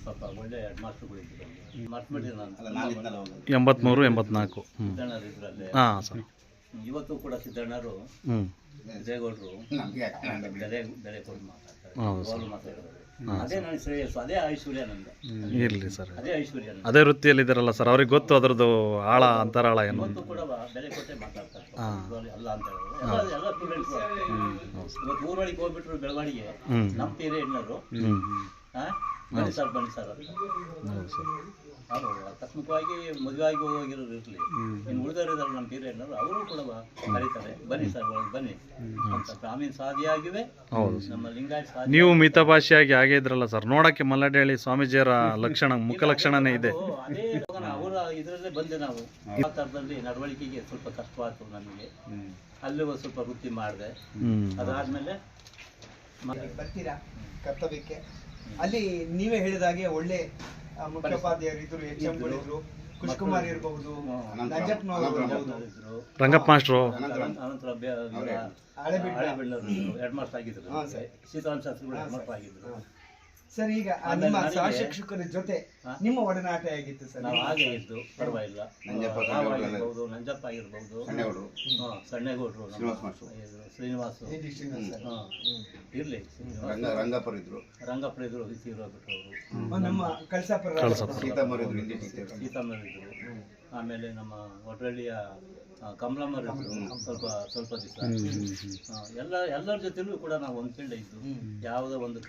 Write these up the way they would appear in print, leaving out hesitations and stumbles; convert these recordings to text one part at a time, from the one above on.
ಸ್ವಲ್ಪ ಒಳ್ಳೆ ಹೆಡ್ ಮಾಸ್ಟರ್ಗಳು ಇದ್ರು. ಮರ್ತ್ಬಿಟ್ಟಿದೆ ನಾನು. 83 84. ಸಿದ್ದಣ್ಣರು ಇದ್ರಲ್ಲಿ. ಹಾಂ ಸರ್. ಇವತ್ತು ಕೂಡ ಸಿದ್ದಣ್ಣರು ದೇವೇಗೌಡರು ಬೆಲೆ ಕೊಟ್ಟು ಮಾತಾಡ್ತಾರೆ. ಮಾತಾಡೋದು ಅದೇ ನನ್ನ ಶ್ರೇಯಸ್ಸು, ಅದೇ ಐಶ್ವರ್ಯ ನಂದು. ಇರಲಿ ಸರ್, ಅದೇ ಐಶ್ವರ್ಯ. ಅದೇ ವೃತ್ತಿಯಲ್ಲಿ ಇದ್ದಾರಲ್ಲ ಸರ್, ಅವ್ರಿಗೆ ಗೊತ್ತು ಅದರದ್ದು ಆಳ ಅಂತರಾಳ ಏನು. ಇವತ್ತು ಕೂಡ ಬೆಲೆ ಕೊಟ್ಟೆ ಮಾತಾಡ್ತಾರೆ ಅಲ್ಲ ಅಂತ ಹೇಳಿದ್ರು ಎಲ್ಲ ಸ್ಟೂಡೆಂಟ್ಸ್. ಇವತ್ತು ಊರೊಳಗೆ ಹೋಗ್ಬಿಟ್ರು ಬೆಳವಣಿಗೆ ನಮ್ಮ ತೀರೇ ಹೆಣ್ಣರು ಬನ್ನಿ ಸರ್ ಬನ್ನಿ ಸರ್ ಅಂತ. ಅದು ಆಕಸ್ಮಿಕವಾಗಿ ಮದುವೆ ಆಗಿ ಹೋಗಿರೋರು ಇರಲಿ, ಇನ್ನು ಉಳಿದವರಿದ್ದಾರೆ ನಮ್ಮ ತೀರೇ ಹೆಣ್ಣರು, ಅವರು ಕೂಡ ಕರೀತಾರೆ ಬನ್ನಿ ಸರ್ ಒಳಗೆ ಬನ್ನಿ ಅಂತ. ಗ್ರಾಮೀಣ ಸಾದಿಯಾಗಿವೆ ನಮ್ಮ ಲಿಂಗಾಯತ್ ಸಾದಿ. ನೀವು ಮಿತಭಾಷೆಯಾಗಿ ಹಾಗೆ ಇದ್ರಲ್ಲ ಸರ್, ನೋಡಕ್ಕೆ ಮಲ್ಲಡಹಳ್ಳಿ ಸ್ವಾಮೀಜಿಯವರ ಲಕ್ಷಣ ಮುಖ ಲಕ್ಷಣನೇ ಇದೆ. ಅದೇ ಅವರ ಇದರಲ್ಲೇ ಬಂದೆ ನಾವು. ಆ ಥರದಲ್ಲಿ ನಡವಳಿಕೆಗೆ ಸ್ವಲ್ಪ ಕಷ್ಟವಾಯ್ತು ನಮಗೆ, ಅಲ್ಲಿ ಸ್ವಲ್ಪ ವೃತ್ತಿ ಮಾಡಿದೆ. ಅದಾದ್ಮೇಲೆ ಬರ್ತೀರಾ ಕರ್ತವ್ಯಕ್ಕೆ. ಅಲ್ಲಿ ನೀವೇ ಹೇಳಿದಾಗೆ ಒಳ್ಳೆ ಮುಖ್ಯೋಪಾಧ್ಯಾಯರು ಇದ್ರು, ಎಚ್.ಎಂ.ಗಳಿದ್ರು, ಕುಷ್ಕುಮಾರ್ ಇರಬಹುದು, ನಂಜಪ್ಪನವರು ಇದ್ರು, ರಂಗಪ್ಪ ಮಾಸ್ಟ್ರು, ಅನಂತರ ಹಳೆಬೆಳ್ಳೂರು ಹೆಡ್ ಮಾಸ್ಟರ್ ಆಗಿದ್ರು, ಸೀತಾರಾಮ ಶಾಸ್ತ್ರಿಗಳು ಹೆಡ್ ಮಾಸ್ಟರ್ ಆಗಿದ್ರು. ಸರ್ ಈಗ ನಿಮ್ಮ ಸಹಶಿಕ್ಷಕರ ಜೊತೆ ನಿಮ್ಮ ಒಡನಾಟ ಹೇಗಿತ್ತು ಸರ್? ನಾವು ಹಾಗೆ ಇದ್ದು ಪರವಾಗಿಲ್ಲ. ಆಗಿರ್ಬೋದು, ನಂಜಪ್ಪ ಆಗಿರ್ಬೋದು, ಸಣ್ಣೇಗೌಡರು, ಶ್ರೀನಿವಾಸ ಇರ್ಲಿ, ರಂಗಪ್ಪರು ಇದ್ರು, ತೀರೋಗ್ಬಿಟ್ರು ಅವರು. ನಮ್ಮ ಕಳಸಾಪುರ ಸೀತಮ್ಮರು ಇದ್ರು. ಆಮೇಲೆ ನಮ್ಮ ಒಡ್ರಳ್ಳಿಯ ಕಮಲಮ್ಮರು ಇದ್ರು ಸ್ವಲ್ಪ ದಿವಸ. ಎಲ್ಲರ ಜೊತೆಲೂ ಕೂಡ ನಾವು ಹೊಂದ್ಕೊಂಡೆ ಇದ್ದು ಯಾವುದೋ ಒಂದು.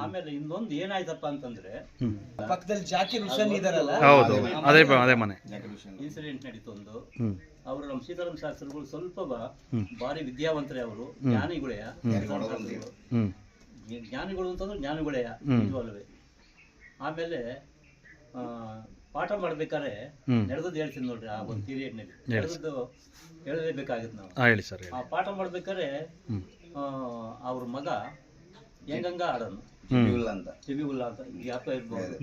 ಆಮೇಲೆ ಇನ್ನೊಂದು ಏನಾಯ್ತಪ್ಪ ಅಂತಂದ್ರೆ, ಪಕ್ಕದಲ್ಲಿ ಜಾಕಿರ್ ಹುಸೇನ್ ಇದಾರಲ್ಲ, ಅದೇ ಮನೆ ಇನ್ಸಿಡೆಂಟ್ ನಡೀತು ಒಂದು. ಅವರು ನಮ್ಮ ಸೀತಾರಾಮ ಶಾಸ್ತ್ರಿಗಳು ಸ್ವಲ್ಪ ಭಾರಿ ವಿದ್ಯಾವಂತರೇ, ಅವರು ಜ್ಞಾನಿಗಳೇ. ಜ್ಞಾನಿಗಳು ಅಂತಂದ್ರೆ ಜ್ಞಾನಿಗಳೇ ನಿಜವಲ್ವೇ. ಆಮೇಲೆ ಪಾಠ ಮಾಡ್ಬೇಕಾದ್ರೆ ನಡೆದದ್ದು ಹೇಳ್ತೀನಿ ನೋಡ್ರಿ, ಆ ಒಂದು ಪೀರಿಯಡ್ನಲ್ಲಿ ನಡೆದದ್ದು ಹೇಳಲೇಬೇಕಾಗಿತ್ತು ನಾವು. ಆ ಪಾಠ ಮಾಡ್ಬೇಕಾದ್ರೆ ಅವ್ರ ಮಗ ಹೆಂಗಂಗ ಆಡೋನು ಚಿಬಿಗುಲ್ಲ ಅಂತ ಯಾಕ ಇರ್ಬೋದು.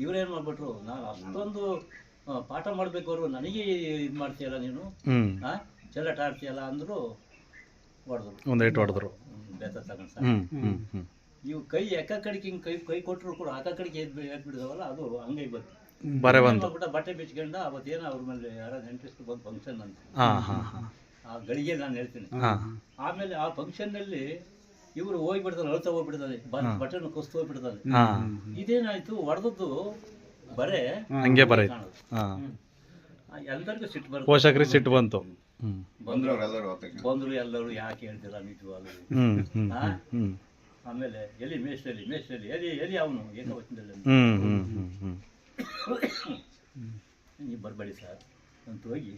ಇವ್ರೇನ್ ಮಾಡ್ಬಿಟ್ರು, ನಾನು ಅಷ್ಟೊಂದು ಪಾಠ ಮಾಡ್ಬೇಕು, ನನಗೆ ಇದು ಮಾಡ್ತೀಯಲ್ಲ ನೀನು, ಚೆಲ್ಲಟ ಆಡ್ತೀಯಲ್ಲ ಅಂದ್ರು. ಹೊಡೆದ್ರು ಬೇತ ತಗೊಂಡ್ ಸರ್. ಇವು ಕೈ ಎಕ್ಕ ಕಡೆಗೆ ಹಿಂಗೆ ಕೈ ಕೊಟ್ಟರು ಕೂಡ ಆಕ ಕಡೆಗೆ ಎದ್ಬಿಡಿದವಲ್ಲ, ಅದು ಹಂಗೈ ಬಂತು. ಬಟ್ಟೆ ಬಿಚ್ಕೊಂಡ ಅವತ್ತೇನೋ ಅವ್ರ ಮೇಲೆ ಯಾರೋ ನೆಂಟಿಸ್ತು ಬಂದು ಫಂಕ್ಷನ್ ಅಂತ, ಆ ಗಳಿಗೆ ನಾನು ಹೇಳ್ತೀನಿ. ಆಮೇಲೆ ಆ ಫಂಕ್ಷನ್ ನಲ್ಲಿ ಇವರು ಹೋಗ್ಬಿಡ್ತಾರೆ, ಅಳ್ತಾ ಹೋಗ್ಬಿಡ್ತಾರೆ, ಬಟ್ಟೆನ ಕೊಸ್ತು ಹೋಗ್ಬಿಡ್ತಾರೆ. ಇದೇನಾಯ್ತು, ಹೊಡೆದದ್ದು ಬರೇ ಹಂಗೆ ಎಲ್ಲರಿಗೂ ಸಿಟ್ಟು ಬರ್ತದೆ, ಪೋಷಕರಿಗೆ ಸಿಟ್ಟು ಬಂತು. ಬಂದ್ರು ಎಲ್ಲರೂ, ಯಾಕೆ ಹೇಳ್ತೀರಾ ನಿಜವಾಗ್ಲೂ. ಆಮೇಲೆ ಎಲ್ಲಿ ಮೇಷ್ಟ್ರಲ್ಲಿ ಎಲ್ಲಿ ಅವನು ಏಕವಚನದಲ್ಲಿ ನೀವು ಬರಬೇಡಿ ಸರ್ ಅಂತ ಹೋಗಿ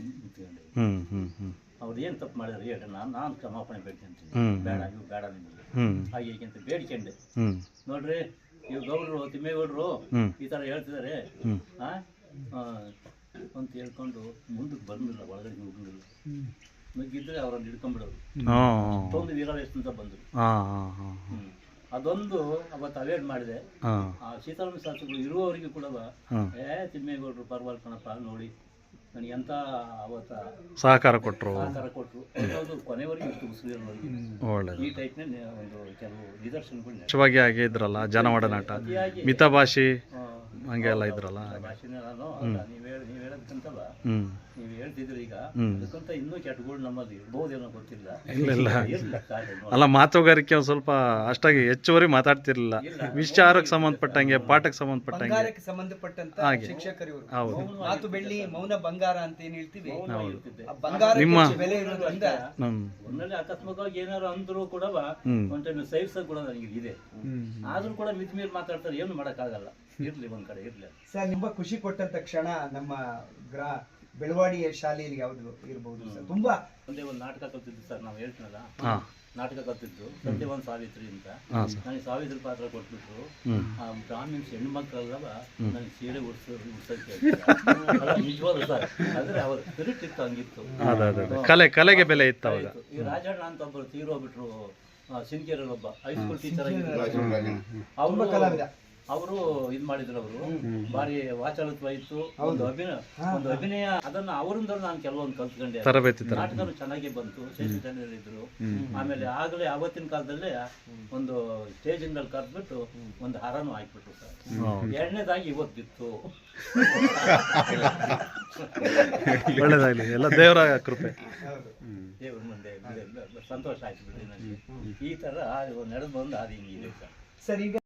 ನಿಂತ್ಕೊಂಡೆ. ಅವ್ರು ಏನು ತಪ್ಪು ಮಾಡಿದ್ರೆ ಹೇಳ್ರಿ, ನಾನು ಕ್ಷಮಾಪಣೆ ಬೇಡ್ಕೊಂತೀನಿ, ಬೇಡ ಇವು ಬೇಡ ನಿಮಗೆ ಹಾಗೆ ಹೀಗೆ ಅಂತ ಬೇಡ್ಕೊಂಡೆ. ನೋಡ್ರಿ ಇವು ಗೌಡ್ರು, ತಿಮ್ಮೇಗೌಡರು ಈ ಥರ ಹೇಳ್ತಿದ್ದಾರೆ ಅಂತ ಹೇಳ್ಕೊಂಡು ಮುಂದಕ್ಕೆ ಬಂದಿಲ್ಲ, ಒಳಗಡೆ ನುಗ್ಗಿಲ್ಲ. ನುಗ್ಗಿದ್ರೆ ಅವ್ರನ್ನ ಹಿಡ್ಕೊಂಡ್ಬಿಡೋರು. ಅಷ್ಟೊಂದು ವೀರಾವೇಶ ಅಂತ ಬಂದರು. ಅದೊಂದು ಅವತ್ತು ಅವೇಡ್ ಮಾಡಿದೆ. ಆ ಸೀತಾರಾಮ ಶಾಸ್ತ್ರಿಗಳು ಇರುವವರಿಗೆ ಕೂಡ ತಿಮ್ಮೇಗೌಡರು ಪರವಾಗಿಲ್ಲ ಕಣಪ್ಪ ನೋಡಿ ನನಗೆ ಎಂತ ಅವತ್ತ ಸಹಕಾರ ಕೊಟ್ಟರು. ಕೊನೆವರೆಗೆ ಇಷ್ಟು ಉಸಿರಿರೋವರೆಗೆ ಈ ಟೈಪ್ನ ಒಂದು ಕೆಲವು ನಿದರ್ಶನಗಳು ನಿಜವಾಗಿ ಹಾಗೆ ಇದ್ರಲ್ಲ, ಜನ ಒಡನಾಟ, ಮಿತಭಾಷಿ ಹಂಗೆಲ್ಲ ಇದ್ರಲ್ಲ. ಭಾಷೆನೇ ನಾನು ನೀವು ಹೇಳೋದಕ್ಕಂತಲ್ಲ, ನೀವು ಹೇಳ್ತಿದ್ರಿ ಈಗ, ಅದಕ್ಕಂತ ಇನ್ನೂ ಕೆಟ್ಟಗಳು ನಮ್ಮಲ್ಲಿ ಇರ್ಬಹುದೇನೋ ಗೊತ್ತಿಲ್ಲ. ಅಲ್ಲ, ಮಾತುಗಾರಿಕೆ ಒಂದು ಸ್ವಲ್ಪ ಅಷ್ಟಾಗಿ ಹೆಚ್ಚುವರಿ ಮಾತಾಡ್ತಿರ್ಲಿಲ್ಲ. ವಿಚಾರಕ್ಕೆ ಸಂಬಂಧಪಟ್ಟಂಗೆ, ಪಾಠಕ್ಕೆ ಸಂಬಂಧಪಟ್ಟಂತ ಶಿಕ್ಷಕರು. ಮಾತು ಬೆಳ್ಳಿ, ಮೌನ ಬಂಗಾರ ಅಂತ ಏನ್ ಹೇಳ್ತೀವಿ, ನಿಮ್ಮ ಬೆಲೆ ಇರೋದ್ರಿಂದ ಒಂದಲ್ಲಿ ಅಕಸ್ಮಾತ್ವಾಗಿ ಏನಾರು ಅಂದ್ರು ಕೂಡ ಒಂದ್ ಟೈಮ್ ಸೈಡ್ಸ್ ಕೂಡ ನನಗೆ ಇದೆ. ಆದ್ರೂ ಕೂಡ ಮಿತಿಮೀರಿ ಮಾತಾಡ್ತಾರೆ, ಏನು ಮಾಡಕ್ಕಾಗಲ್ಲ. ಇರ್ಲಿ ಒಂದ್ ಕಡೆ ಇರ್ಲಿ. ಸರ್, ತುಂಬಾ ಖುಷಿ ಕೊಟ್ಟಂತ ಕ್ಷಣ ನಮ್ಮ ಬೆಳವಾಡಿಯ ಶಾಲೆಯಲ್ಲಿ ಯಾವ್ದು ಇರಬಹುದು ಸರ್? ತುಂಬಾ ಒಂದೇ ಒಂದು ನಾಟಕ ಕಲ್ತಿದ್ದು ಸರ್, ನಾವು ಹೇಳ್ತೀನಲ್ಲ, ನಾಟಕ ಕಲ್ತಿದ್ದು ಸತ್ಯವಾನ್ ಸಾವಿತ್ರಿ ಅಂತ. ನನಗೆ ಸಾವಿತ್ರಿ ಪಾತ್ರ ಕೊಟ್ಬಿಟ್ರು. ಆ ಬ್ರಾಹ್ಮಿನ್ಸ್ ಹೆಣ್ಮಕ್ಳೆಲ್ಲ ನನಗೆ ಸೀರೆ ಉಡ್ಸಕ್ಕೆ ನಿಜವಾದ ಸರ್. ಅಂದ್ರೆ ಅವ್ರ ಸ್ಪಿರಿಟ್ ಇತ್ತು, ಹಂಗಿತ್ತು. ಕಲೆಗೆ ಬೆಲೆ ಇತ್ತು. ಈ ರಾಜಣ್ಣ ಅಂತ ಒಬ್ಬರು ತೀರೋಗ್ಬಿಟ್ರು, ಸಿಂಗೇರಲ್ಲಿ ಒಬ್ಬ ಹೈಸ್ಕೂಲ್ ಟೀಚರ್ ಆಗಿದ್ರು. ಅವ್ರು ಅವರು ಇದು ಮಾಡಿದ್ರು. ಅವರು ಭಾರಿ ವಾಚಾಳತ್ವ ಇತ್ತು, ಒಂದು ಅಭಿನಯ ಅದನ್ನ ಅವರಿಂದ ನಾನು ಕೆಲವೊಂದು ಕಲ್ತ್ಕೊಂಡೆ. ತರಬೇತಿ ನಾಟಕನು ಚೆನ್ನಾಗಿ ಬಂತು, ಶೇಷಚಂದ್ರ ಇದ್ರು. ಆಮೇಲೆ ಆಗಲೇ ಅವತ್ತಿನ ಕಾಲದಲ್ಲೇ ಒಂದು ಸ್ಟೇಜ್ ಇಂದಲ್ಲಿ ಕರೆದ್ಬಿಟ್ಟು ಒಂದು ಹಾರನು ಹಾಕ್ಬಿಟ್ರು ಸರ್. ಎರಡನೇದಾಗಿ ಇವತ್ತಿತ್ತು. ಒಳ್ಳೇದಾಗ್ಲಿ, ಎಲ್ಲ ದೇವರ ಕೃಪೆ. ದೇವ್ರ ಮುಂದೆ ಸಂತೋಷ ಆಯ್ತು ಬಿಡ್ರಿ ನನಗೆ. ಈ ತರ ನಡೆದು ಬಂದು ಅದು ಹಿಂಗಿದೆ ಸರ್. ಸರ್ ಈಗ